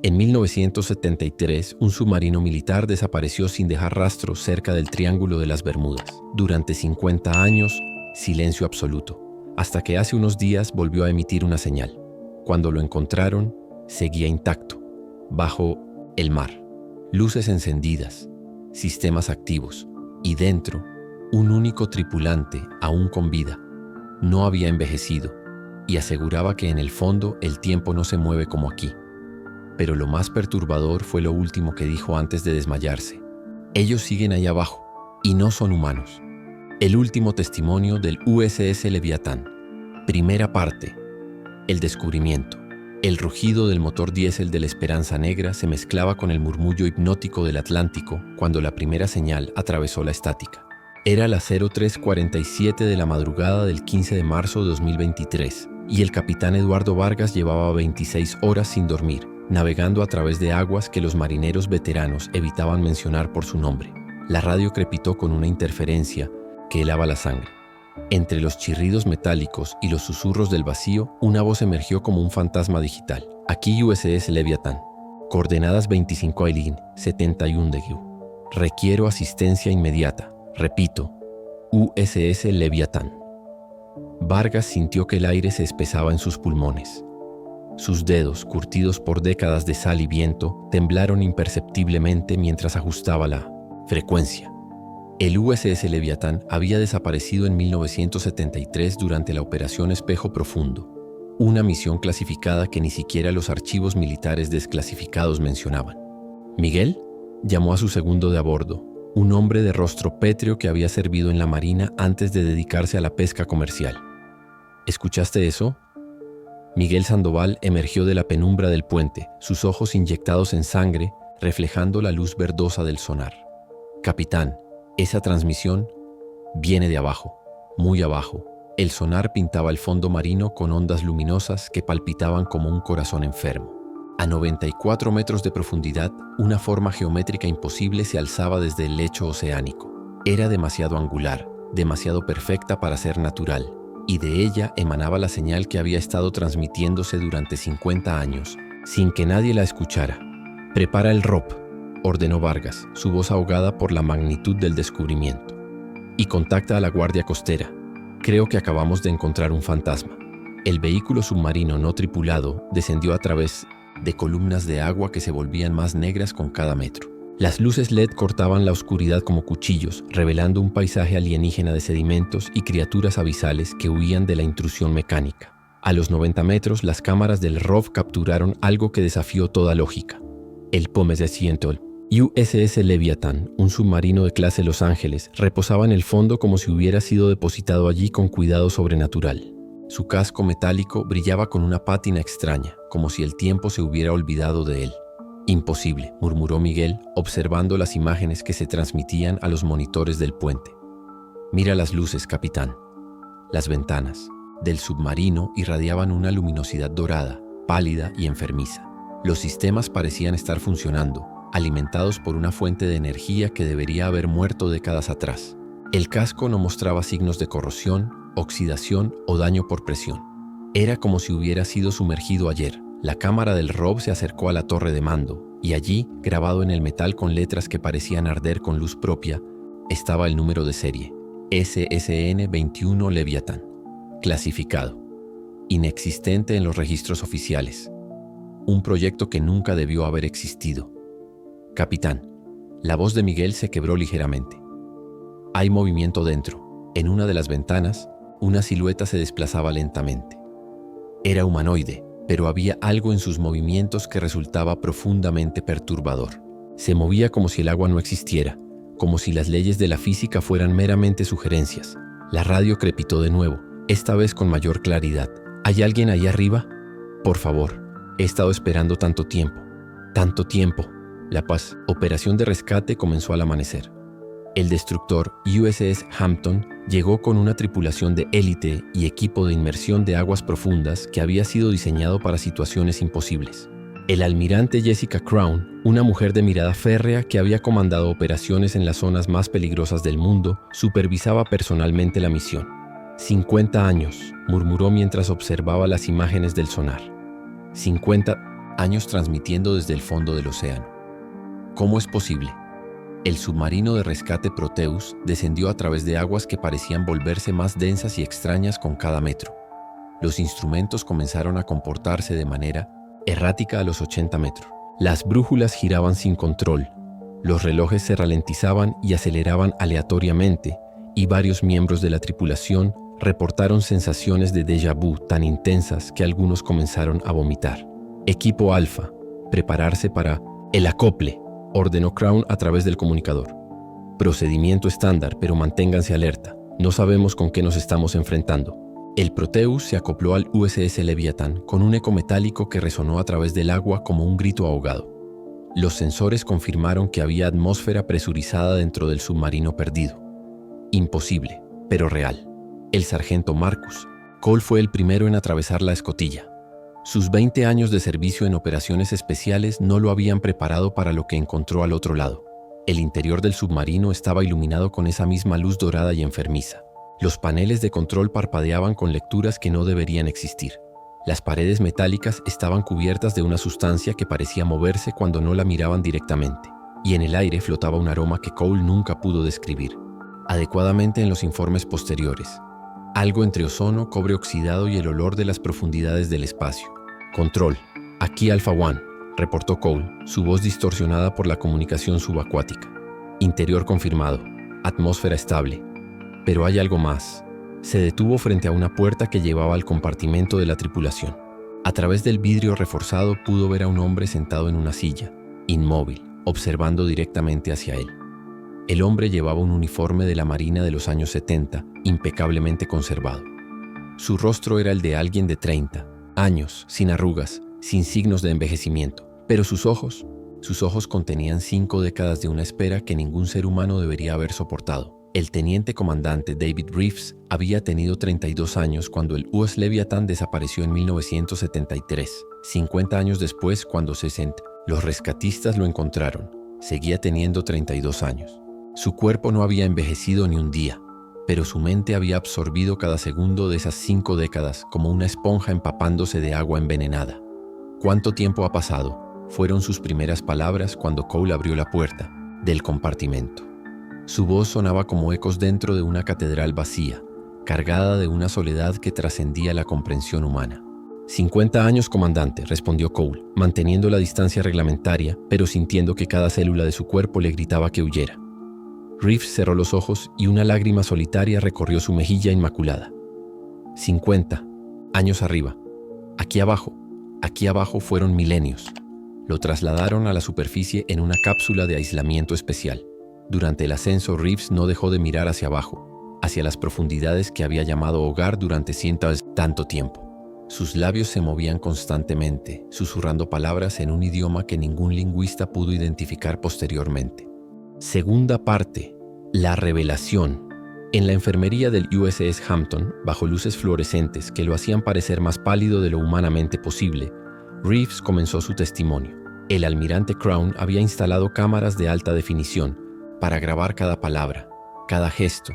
En 1973, un submarino militar desapareció sin dejar rastro cerca del Triángulo de las Bermudas. Durante 50 años, silencio absoluto, hasta que hace unos días volvió a emitir una señal. Cuando lo encontraron, seguía intacto, bajo el mar. Luces encendidas, sistemas activos, y dentro, un único tripulante, aún con vida. No había envejecido, y aseguraba que en el fondo el tiempo no se mueve como aquí. Pero lo más perturbador fue lo último que dijo antes de desmayarse. Ellos siguen ahí abajo, y no son humanos. El último testimonio del USS Leviatán. Primera parte. El descubrimiento. El rugido del motor diésel de la Esperanza Negra se mezclaba con el murmullo hipnótico del Atlántico cuando la primera señal atravesó la estática. Era las 03:47 de la madrugada del 15 de marzo de 2023, y el capitán Eduardo Vargas llevaba 26 horas sin dormir, navegando a través de aguas que los marineros veteranos evitaban mencionar por su nombre. La radio crepitó con una interferencia que helaba la sangre. Entre los chirridos metálicos y los susurros del vacío, una voz emergió como un fantasma digital. Aquí USS Leviatán. Coordenadas 25 Aileen, 71 de GU. Requiero asistencia inmediata. Repito, USS Leviatán. Vargas sintió que el aire se espesaba en sus pulmones. Sus dedos, curtidos por décadas de sal y viento, temblaron imperceptiblemente mientras ajustaba la frecuencia. El USS Leviatán había desaparecido en 1973 durante la Operación Espejo Profundo, una misión clasificada que ni siquiera los archivos militares desclasificados mencionaban. Miguel llamó a su segundo de a bordo, un hombre de rostro pétreo que había servido en la Marina antes de dedicarse a la pesca comercial. ¿Escuchaste eso? Miguel Sandoval emergió de la penumbra del puente, sus ojos inyectados en sangre, reflejando la luz verdosa del sonar. Capitán, esa transmisión viene de abajo, muy abajo. El sonar pintaba el fondo marino con ondas luminosas que palpitaban como un corazón enfermo. A 94 metros de profundidad, una forma geométrica imposible se alzaba desde el lecho oceánico. Era demasiado angular, demasiado perfecta para ser natural, y de ella emanaba la señal que había estado transmitiéndose durante 50 años, sin que nadie la escuchara. «Prepara el ROP», ordenó Vargas, su voz ahogada por la magnitud del descubrimiento. «Y contacta a la Guardia Costera. Creo que acabamos de encontrar un fantasma». El vehículo submarino no tripulado descendió a través de columnas de agua que se volvían más negras con cada metro. Las luces LED cortaban la oscuridad como cuchillos, revelando un paisaje alienígena de sedimentos y criaturas abisales que huían de la intrusión mecánica. A los 90 metros, las cámaras del ROV capturaron algo que desafió toda lógica. El Pommes-de-Sientol, USS Leviatán, un submarino de clase Los Ángeles, reposaba en el fondo como si hubiera sido depositado allí con cuidado sobrenatural. Su casco metálico brillaba con una pátina extraña, como si el tiempo se hubiera olvidado de él. «Imposible», murmuró Miguel, observando las imágenes que se transmitían a los monitores del puente. «Mira las luces, capitán». Las ventanas del submarino irradiaban una luminosidad dorada, pálida y enfermiza. Los sistemas parecían estar funcionando, alimentados por una fuente de energía que debería haber muerto décadas atrás. El casco no mostraba signos de corrosión, oxidación o daño por presión. Era como si hubiera sido sumergido ayer. La cámara del ROV se acercó a la torre de mando, y allí, grabado en el metal con letras que parecían arder con luz propia, estaba el número de serie, SSN 21 Leviatán, clasificado, inexistente en los registros oficiales. Un proyecto que nunca debió haber existido. «Capitán», la voz de Miguel se quebró ligeramente. «Hay movimiento dentro». En una de las ventanas, una silueta se desplazaba lentamente. Era humanoide, pero había algo en sus movimientos que resultaba profundamente perturbador. Se movía como si el agua no existiera, como si las leyes de la física fueran meramente sugerencias. La radio crepitó de nuevo, esta vez con mayor claridad. «¿Hay alguien ahí arriba? Por favor, he estado esperando tanto tiempo. Tanto tiempo». La Paz. Operación de rescate comenzó al amanecer. El destructor USS Hampton llegó con una tripulación de élite y equipo de inmersión de aguas profundas que había sido diseñado para situaciones imposibles. El almirante Jessica Crown, una mujer de mirada férrea que había comandado operaciones en las zonas más peligrosas del mundo, supervisaba personalmente la misión. 50 años, murmuró mientras observaba las imágenes del sonar. 50... años transmitiendo desde el fondo del océano. ¿Cómo es posible? El submarino de rescate Proteus descendió a través de aguas que parecían volverse más densas y extrañas con cada metro. Los instrumentos comenzaron a comportarse de manera errática a los 80 metros. Las brújulas giraban sin control, los relojes se ralentizaban y aceleraban aleatoriamente, y varios miembros de la tripulación reportaron sensaciones de déjà vu tan intensas que algunos comenzaron a vomitar. Equipo Alfa, prepararse para el acople, ordenó Crown a través del comunicador. Procedimiento estándar, pero manténganse alerta. No sabemos con qué nos estamos enfrentando. El Proteus se acopló al USS Leviathan con un eco metálico que resonó a través del agua como un grito ahogado. Los sensores confirmaron que había atmósfera presurizada dentro del submarino perdido. Imposible, pero real. El sargento Marcus Cole fue el primero en atravesar la escotilla. Sus 20 años de servicio en operaciones especiales no lo habían preparado para lo que encontró al otro lado. El interior del submarino estaba iluminado con esa misma luz dorada y enfermiza. Los paneles de control parpadeaban con lecturas que no deberían existir. Las paredes metálicas estaban cubiertas de una sustancia que parecía moverse cuando no la miraban directamente, y en el aire flotaba un aroma que Cole nunca pudo describir adecuadamente en los informes posteriores. Algo entre ozono, cobre oxidado y el olor de las profundidades del espacio. Control. Aquí Alpha One, reportó Cole, su voz distorsionada por la comunicación subacuática. Interior confirmado. Atmósfera estable. Pero hay algo más. Se detuvo frente a una puerta que llevaba al compartimento de la tripulación. A través del vidrio reforzado pudo ver a un hombre sentado en una silla, inmóvil, observando directamente hacia él. El hombre llevaba un uniforme de la Marina de los años 70, impecablemente conservado. Su rostro era el de alguien de 30 años, sin arrugas, sin signos de envejecimiento. Pero sus ojos contenían 5 décadas de una espera que ningún ser humano debería haber soportado. El teniente comandante David Reeves había tenido 32 años cuando el USS Leviathan desapareció en 1973. 50 años después, cuando los rescatistas lo encontraron, seguía teniendo 32 años. Su cuerpo no había envejecido ni un día, pero su mente había absorbido cada segundo de esas 5 décadas como una esponja empapándose de agua envenenada. ¿Cuánto tiempo ha pasado?, fueron sus primeras palabras cuando Cole abrió la puerta del compartimento. Su voz sonaba como ecos dentro de una catedral vacía, cargada de una soledad que trascendía la comprensión humana. 50 años, comandante, respondió Cole, manteniendo la distancia reglamentaria, pero sintiendo que cada célula de su cuerpo le gritaba que huyera. Reeves cerró los ojos y una lágrima solitaria recorrió su mejilla inmaculada. 50 años arriba. Aquí abajo fueron milenios. Lo trasladaron a la superficie en una cápsula de aislamiento especial. Durante el ascenso, Reeves no dejó de mirar hacia abajo, hacia las profundidades que había llamado hogar durante tanto tiempo. Sus labios se movían constantemente, susurrando palabras en un idioma que ningún lingüista pudo identificar posteriormente. Segunda parte. La revelación. En la enfermería del USS Hampton, bajo luces fluorescentes que lo hacían parecer más pálido de lo humanamente posible, Reeves comenzó su testimonio. El almirante Crown había instalado cámaras de alta definición para grabar cada palabra, cada gesto,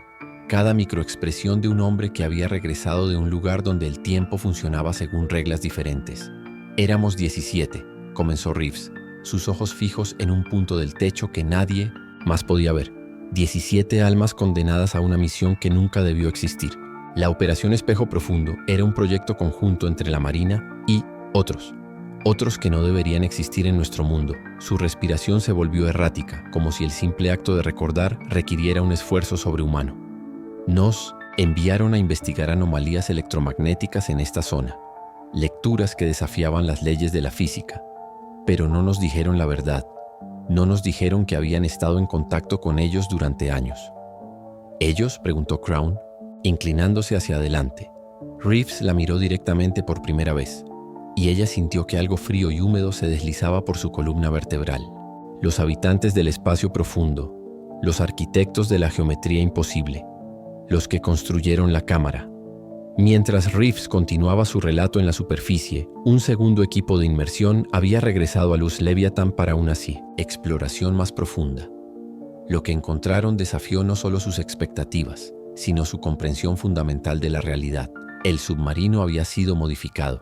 cada microexpresión de un hombre que había regresado de un lugar donde el tiempo funcionaba según reglas diferentes. Éramos 17, comenzó Reeves, sus ojos fijos en un punto del techo que nadie más podía ver. 17 almas condenadas a una misión que nunca debió existir. La Operación Espejo Profundo era un proyecto conjunto entre la Marina y otros que no deberían existir en nuestro mundo. Su respiración se volvió errática, como si el simple acto de recordar requiriera un esfuerzo sobrehumano. Nos enviaron a investigar anomalías electromagnéticas en esta zona, lecturas que desafiaban las leyes de la física, pero no nos dijeron la verdad. No nos dijeron que habían estado en contacto con ellos durante años. ¿Ellos?, preguntó Crown, inclinándose hacia adelante. Reeves la miró directamente por primera vez, y ella sintió que algo frío y húmedo se deslizaba por su columna vertebral. Los habitantes del espacio profundo, los arquitectos de la geometría imposible, los que construyeron la cámara. Mientras Reeves continuaba su relato en la superficie, un segundo equipo de inmersión había regresado a USS Leviathan para una exploración más profunda. Lo que encontraron desafió no solo sus expectativas, sino su comprensión fundamental de la realidad. El submarino había sido modificado.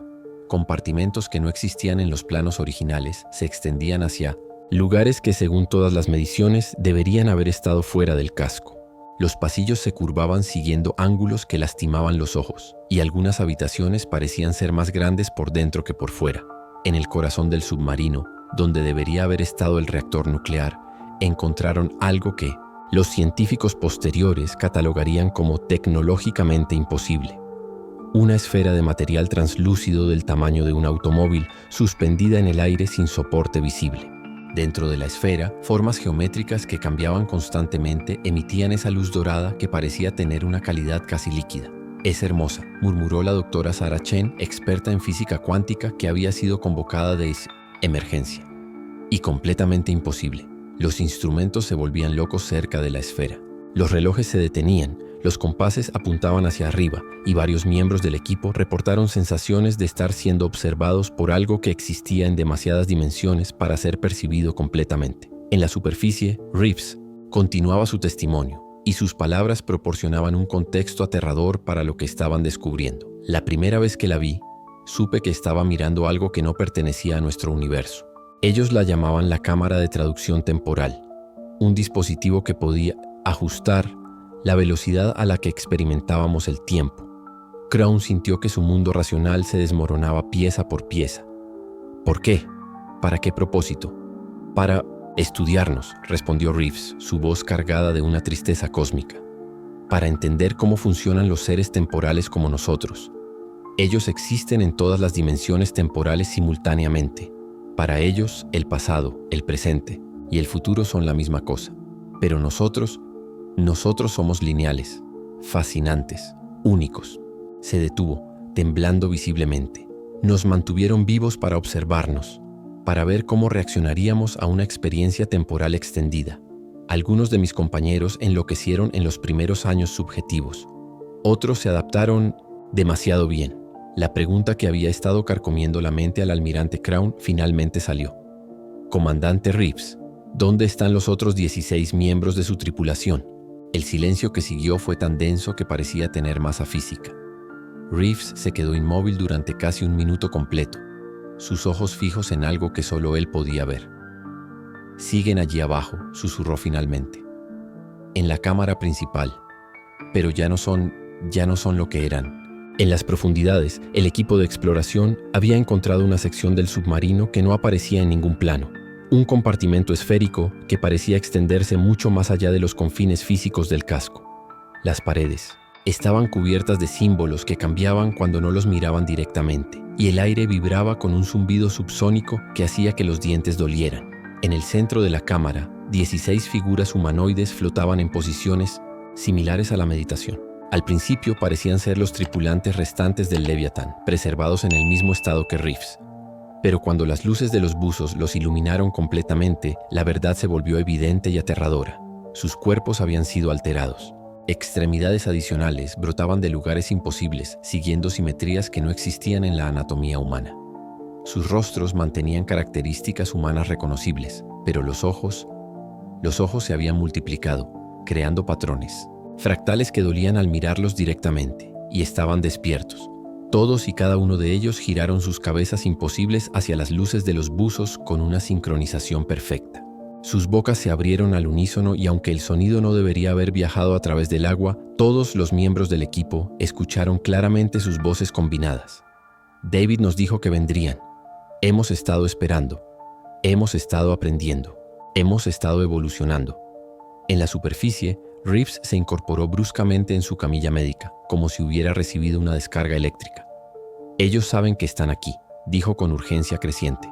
compartimentos que no existían en los planos originales se extendían hacia lugares que, según todas las mediciones, deberían haber estado fuera del casco. Los pasillos se curvaban siguiendo ángulos que lastimaban los ojos, y algunas habitaciones parecían ser más grandes por dentro que por fuera. En el corazón del submarino, donde debería haber estado el reactor nuclear, encontraron algo que los científicos posteriores catalogarían como tecnológicamente imposible. Una esfera de material translúcido del tamaño de un automóvil suspendida en el aire sin soporte visible. Dentro de la esfera, formas geométricas que cambiaban constantemente emitían esa luz dorada que parecía tener una calidad casi líquida. «Es hermosa», murmuró la doctora Sarah Chen, experta en física cuántica que había sido convocada de emergencia. «Y completamente imposible». Los instrumentos se volvían locos cerca de la esfera. Los relojes se detenían, los compases apuntaban hacia arriba y varios miembros del equipo reportaron sensaciones de estar siendo observados por algo que existía en demasiadas dimensiones para ser percibido completamente. En la superficie, Reeves continuaba su testimonio y sus palabras proporcionaban un contexto aterrador para lo que estaban descubriendo. La primera vez que la vi, supe que estaba mirando algo que no pertenecía a nuestro universo. Ellos la llamaban la cámara de traducción temporal, un dispositivo que podía ajustar la velocidad a la que experimentábamos el tiempo. Crown sintió que su mundo racional se desmoronaba pieza por pieza. ¿Por qué? ¿Para qué propósito? Para estudiarnos, respondió Reeves, su voz cargada de una tristeza cósmica. Para entender cómo funcionan los seres temporales como nosotros. Ellos existen en todas las dimensiones temporales simultáneamente. Para ellos, el pasado, el presente y el futuro son la misma cosa. Pero nosotros somos lineales, fascinantes, únicos. Se detuvo, temblando visiblemente. Nos mantuvieron vivos para observarnos, para ver cómo reaccionaríamos a una experiencia temporal extendida. Algunos de mis compañeros enloquecieron en los primeros años subjetivos. Otros se adaptaron demasiado bien. La pregunta que había estado carcomiendo la mente al almirante Crown finalmente salió. «Comandante Reeves, ¿dónde están los otros 16 miembros de su tripulación?» El silencio que siguió fue tan denso que parecía tener masa física. Reeves se quedó inmóvil durante casi un minuto completo, sus ojos fijos en algo que solo él podía ver. «Siguen allí abajo», susurró finalmente. «En la cámara principal. Pero ya no son lo que eran». En las profundidades, el equipo de exploración había encontrado una sección del submarino que no aparecía en ningún plano. Un compartimento esférico que parecía extenderse mucho más allá de los confines físicos del casco. Las paredes estaban cubiertas de símbolos que cambiaban cuando no los miraban directamente, y el aire vibraba con un zumbido subsónico que hacía que los dientes dolieran. En el centro de la cámara, 16 figuras humanoides flotaban en posiciones similares a la meditación. Al principio parecían ser los tripulantes restantes del Leviatán, preservados en el mismo estado que Reeves. Pero cuando las luces de los buzos los iluminaron completamente, la verdad se volvió evidente y aterradora. Sus cuerpos habían sido alterados. Extremidades adicionales brotaban de lugares imposibles, siguiendo simetrías que no existían en la anatomía humana. Sus rostros mantenían características humanas reconocibles, pero los ojos se habían multiplicado, creando patrones. Fractales que dolían al mirarlos directamente, y estaban despiertos. Todos y cada uno de ellos giraron sus cabezas imposibles hacia las luces de los buzos con una sincronización perfecta. Sus bocas se abrieron al unísono y aunque el sonido no debería haber viajado a través del agua, todos los miembros del equipo escucharon claramente sus voces combinadas. David nos dijo que vendrían. Hemos estado esperando. Hemos estado aprendiendo. Hemos estado evolucionando. En la superficie, Reeves se incorporó bruscamente en su camilla médica, como si hubiera recibido una descarga eléctrica. «Ellos saben que están aquí», dijo con urgencia creciente.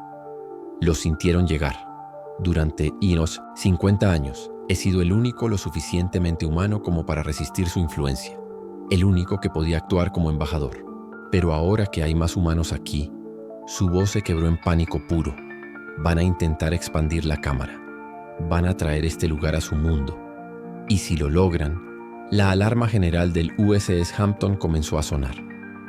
Los sintieron llegar. Durante unos 50 años, he sido el único lo suficientemente humano como para resistir su influencia. El único que podía actuar como embajador. Pero ahora que hay más humanos aquí, su voz se quebró en pánico puro. Van a intentar expandir la cámara. Van a traer este lugar a su mundo. Y si lo logran, la alarma general del USS Hampton comenzó a sonar.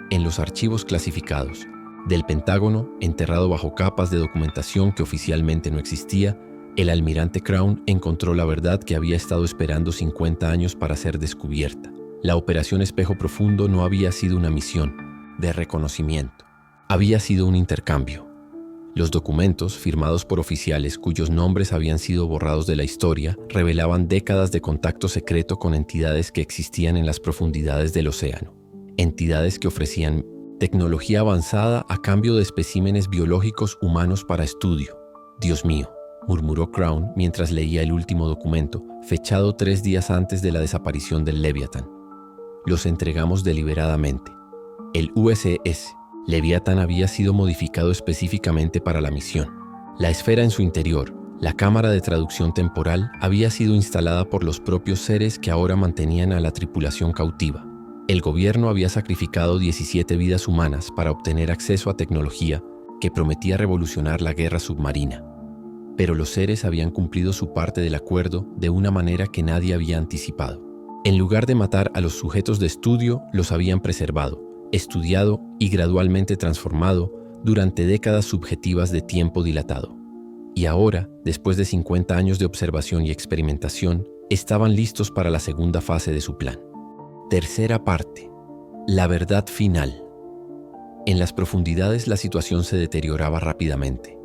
En los archivos clasificados del Pentágono, enterrado bajo capas de documentación que oficialmente no existía, el almirante Crown encontró la verdad que había estado esperando 50 años para ser descubierta. La Operación Espejo Profundo no había sido una misión de reconocimiento. Había sido un intercambio. Los documentos, firmados por oficiales cuyos nombres habían sido borrados de la historia, revelaban décadas de contacto secreto con entidades que existían en las profundidades del océano. Entidades que ofrecían tecnología avanzada a cambio de especímenes biológicos humanos para estudio. Dios mío, murmuró Crown mientras leía el último documento, fechado 3 días antes de la desaparición del Leviatán. Los entregamos deliberadamente. El USS Leviatán había sido modificado específicamente para la misión. La esfera en su interior, la cámara de traducción temporal, había sido instalada por los propios seres que ahora mantenían a la tripulación cautiva. El gobierno había sacrificado 17 vidas humanas para obtener acceso a tecnología que prometía revolucionar la guerra submarina. Pero los seres habían cumplido su parte del acuerdo de una manera que nadie había anticipado. En lugar de matar a los sujetos de estudio, los habían preservado, estudiado y gradualmente transformado durante décadas subjetivas de tiempo dilatado. Y ahora, después de 50 años de observación y experimentación, estaban listos para la segunda fase de su plan. Tercera parte. La verdad final. En las profundidades la situación se deterioraba rápidamente.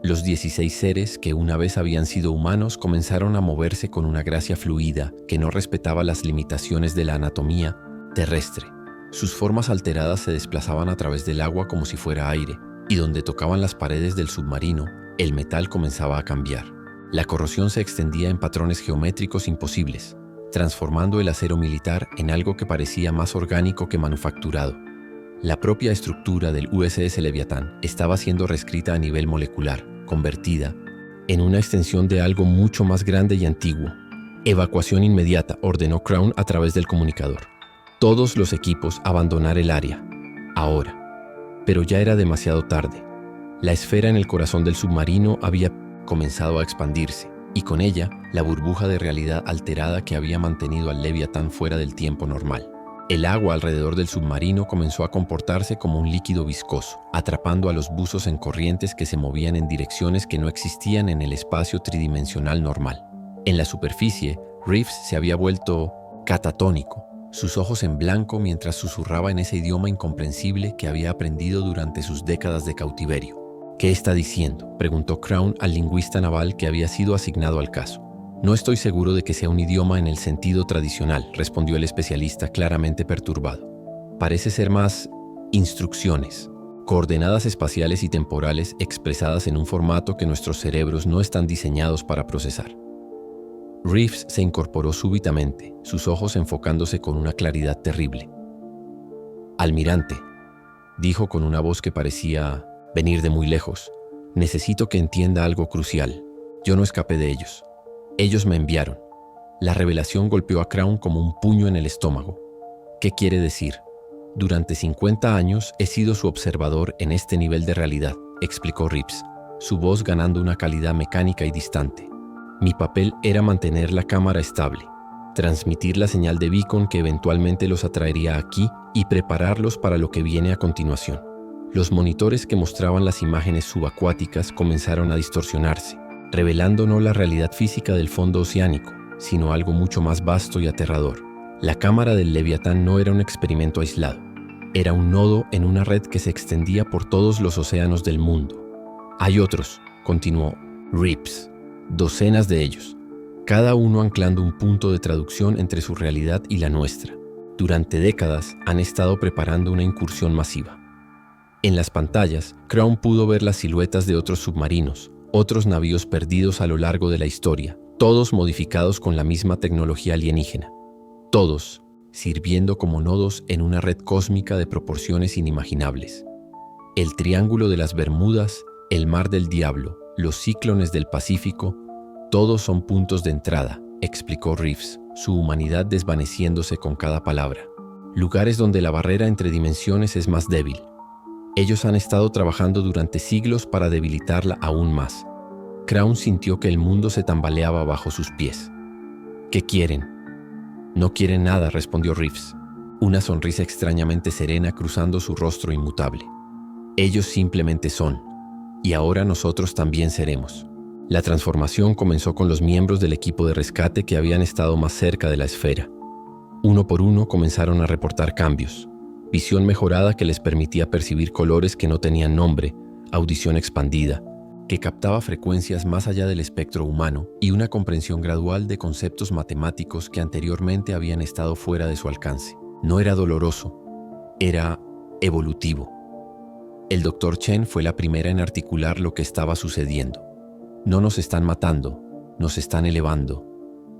Los 16 seres que una vez habían sido humanos comenzaron a moverse con una gracia fluida que no respetaba las limitaciones de la anatomía terrestre. Sus formas alteradas se desplazaban a través del agua como si fuera aire, y donde tocaban las paredes del submarino, el metal comenzaba a cambiar. La corrosión se extendía en patrones geométricos imposibles, transformando el acero militar en algo que parecía más orgánico que manufacturado. La propia estructura del USS Leviatán estaba siendo reescrita a nivel molecular, convertida en una extensión de algo mucho más grande y antiguo. Evacuación inmediata, ordenó Crown a través del comunicador. Todos los equipos abandonar el área. Ahora. Pero ya era demasiado tarde. La esfera en el corazón del submarino había comenzado a expandirse, y con ella, la burbuja de realidad alterada que había mantenido al Leviatán fuera del tiempo normal. El agua alrededor del submarino comenzó a comportarse como un líquido viscoso, atrapando a los buzos en corrientes que se movían en direcciones que no existían en el espacio tridimensional normal. En la superficie, Reeves se había vuelto catatónico, sus ojos en blanco mientras susurraba en ese idioma incomprensible que había aprendido durante sus décadas de cautiverio. ¿Qué está diciendo?, preguntó Crown al lingüista naval que había sido asignado al caso. No estoy seguro de que sea un idioma en el sentido tradicional, respondió el especialista claramente perturbado. Parece ser más instrucciones, coordenadas espaciales y temporales expresadas en un formato que nuestros cerebros no están diseñados para procesar. Reeves se incorporó súbitamente, sus ojos enfocándose con una claridad terrible. «Almirante», dijo con una voz que parecía venir de muy lejos, «necesito que entienda algo crucial. Yo no escapé de ellos. Ellos me enviaron». La revelación golpeó a Crown como un puño en el estómago. ¿Qué quiere decir? «Durante 50 años he sido su observador en este nivel de realidad», explicó Reeves, su voz ganando una calidad mecánica y distante. Mi papel era mantener la cámara estable, transmitir la señal de beacon que eventualmente los atraería aquí y prepararlos para lo que viene a continuación. Los monitores que mostraban las imágenes subacuáticas comenzaron a distorsionarse, revelando no la realidad física del fondo oceánico, sino algo mucho más vasto y aterrador. La cámara del Leviatán no era un experimento aislado, era un nodo en una red que se extendía por todos los océanos del mundo. Hay otros, continuó Reeves. Docenas de ellos, cada uno anclando un punto de traducción entre su realidad y la nuestra. Durante décadas han estado preparando una incursión masiva. En las pantallas, Crown pudo ver las siluetas de otros submarinos, otros navíos perdidos a lo largo de la historia, todos modificados con la misma tecnología alienígena. Todos sirviendo como nodos en una red cósmica de proporciones inimaginables. El Triángulo de las Bermudas, el Mar del Diablo, los cíclones del Pacífico, todos son puntos de entrada, explicó Reeves, su humanidad desvaneciéndose con cada palabra. Lugares donde la barrera entre dimensiones es más débil. Ellos han estado trabajando durante siglos para debilitarla aún más. Crown sintió que el mundo se tambaleaba bajo sus pies. ¿Qué quieren? No quieren nada, respondió Reeves, una sonrisa extrañamente serena cruzando su rostro inmutable. Ellos simplemente son. Y ahora nosotros también seremos. La transformación comenzó con los miembros del equipo de rescate que habían estado más cerca de la esfera. Uno por uno comenzaron a reportar cambios. visión mejorada que les permitía percibir colores que no tenían nombre, audición expandida, que captaba frecuencias más allá del espectro humano y una comprensión gradual de conceptos matemáticos que anteriormente habían estado fuera de su alcance. No era doloroso, era evolutivo. El Dr. Chen fue la primera en articular lo que estaba sucediendo. No nos están matando, nos están elevando.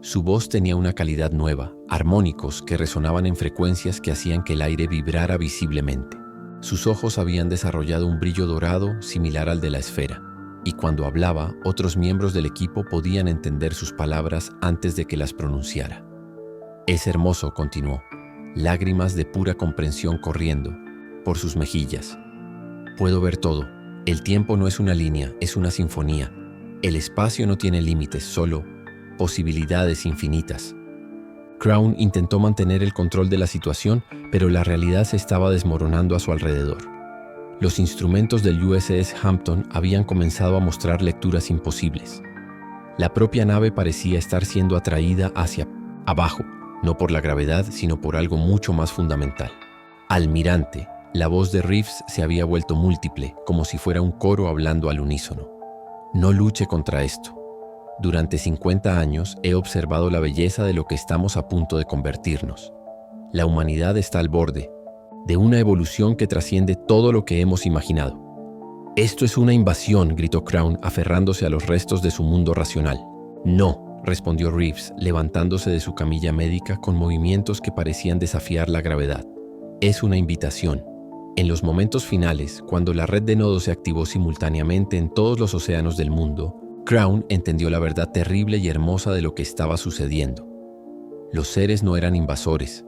Su voz tenía una calidad nueva, armónicos que resonaban en frecuencias que hacían que el aire vibrara visiblemente. Sus ojos habían desarrollado un brillo dorado similar al de la esfera, y cuando hablaba, otros miembros del equipo podían entender sus palabras antes de que las pronunciara. Es hermoso, continuó, lágrimas de pura comprensión corriendo por sus mejillas. Puedo ver todo. El tiempo no es una línea, es una sinfonía. El espacio no tiene límites, solo posibilidades infinitas. Crown intentó mantener el control de la situación, pero la realidad se estaba desmoronando a su alrededor. Los instrumentos del USS Hampton habían comenzado a mostrar lecturas imposibles. La propia nave parecía estar siendo atraída hacia abajo, no por la gravedad, sino por algo mucho más fundamental. Almirante, la voz de Reeves se había vuelto múltiple, como si fuera un coro hablando al unísono. No luche contra esto. Durante 50 años he observado la belleza de lo que estamos a punto de convertirnos. La humanidad está al borde de una evolución que trasciende todo lo que hemos imaginado. Esto es una invasión, gritó Crown, aferrándose a los restos de su mundo racional. No, respondió Reeves, levantándose de su camilla médica con movimientos que parecían desafiar la gravedad. Es una invitación. En los momentos finales, cuando la red de nodos se activó simultáneamente en todos los océanos del mundo, Crown entendió la verdad terrible y hermosa de lo que estaba sucediendo. Los seres no eran invasores.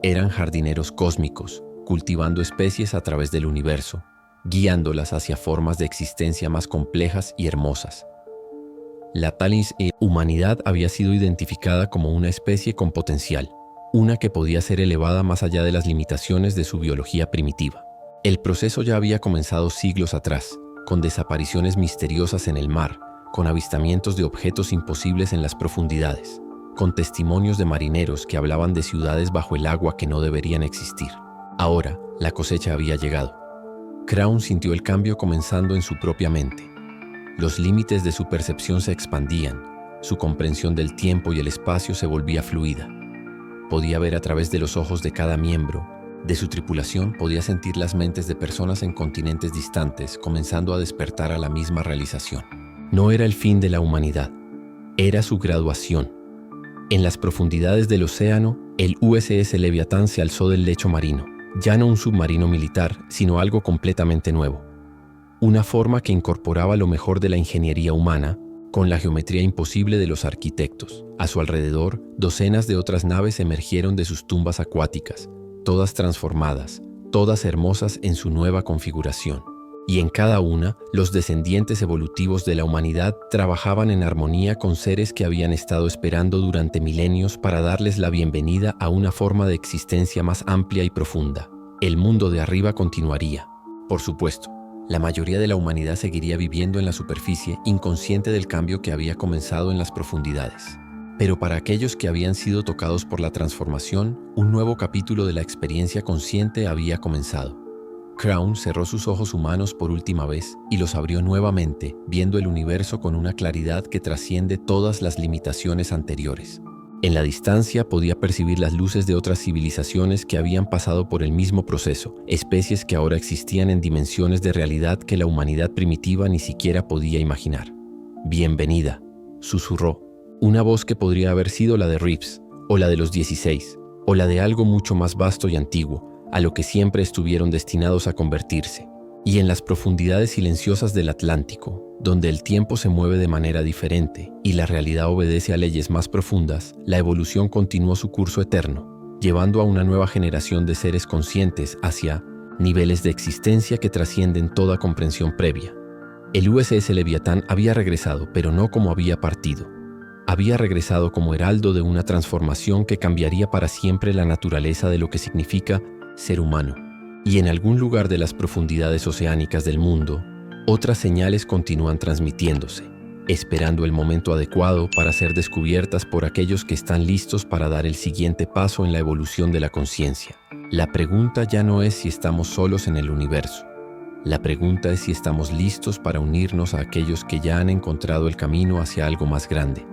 Eran jardineros cósmicos, cultivando especies a través del universo, guiándolas hacia formas de existencia más complejas y hermosas. La tal humanidad había sido identificada como una especie con potencial, una que podía ser elevada más allá de las limitaciones de su biología primitiva. El proceso ya había comenzado siglos atrás, con desapariciones misteriosas en el mar, con avistamientos de objetos imposibles en las profundidades, con testimonios de marineros que hablaban de ciudades bajo el agua que no deberían existir. Ahora, la cosecha había llegado. Crown sintió el cambio comenzando en su propia mente. Los límites de su percepción se expandían, su comprensión del tiempo y el espacio se volvía fluida. Podía ver a través de los ojos de cada miembro de su tripulación, podía sentir las mentes de personas en continentes distantes comenzando a despertar a la misma realización. No era el fin de la humanidad, era su graduación. En las profundidades del océano, el USS Leviatán se alzó del lecho marino, ya no un submarino militar, sino algo completamente nuevo. Una forma que incorporaba lo mejor de la ingeniería humana con la geometría imposible de los arquitectos. A su alrededor, docenas de otras naves emergieron de sus tumbas acuáticas, todas transformadas, todas hermosas en su nueva configuración. Y en cada una, los descendientes evolutivos de la humanidad trabajaban en armonía con seres que habían estado esperando durante milenios para darles la bienvenida a una forma de existencia más amplia y profunda. El mundo de arriba continuaría. Por supuesto, la mayoría de la humanidad seguiría viviendo en la superficie, inconsciente del cambio que había comenzado en las profundidades. Pero para aquellos que habían sido tocados por la transformación, un nuevo capítulo de la experiencia consciente había comenzado. Crown cerró sus ojos humanos por última vez y los abrió nuevamente, viendo el universo con una claridad que trasciende todas las limitaciones anteriores. En la distancia podía percibir las luces de otras civilizaciones que habían pasado por el mismo proceso, especies que ahora existían en dimensiones de realidad que la humanidad primitiva ni siquiera podía imaginar. «Bienvenida», susurró, una voz que podría haber sido la de Reeves, o la de los 16, o la de algo mucho más vasto y antiguo, a lo que siempre estuvieron destinados a convertirse. Y en las profundidades silenciosas del Atlántico, donde el tiempo se mueve de manera diferente y la realidad obedece a leyes más profundas, la evolución continuó su curso eterno, llevando a una nueva generación de seres conscientes hacia niveles de existencia que trascienden toda comprensión previa. El USS Leviatán había regresado, pero no como había partido. Había regresado como heraldo de una transformación que cambiaría para siempre la naturaleza de lo que significa ser humano. Y en algún lugar de las profundidades oceánicas del mundo, otras señales continúan transmitiéndose, esperando el momento adecuado para ser descubiertas por aquellos que están listos para dar el siguiente paso en la evolución de la conciencia. La pregunta ya no es si estamos solos en el universo. La pregunta es si estamos listos para unirnos a aquellos que ya han encontrado el camino hacia algo más grande.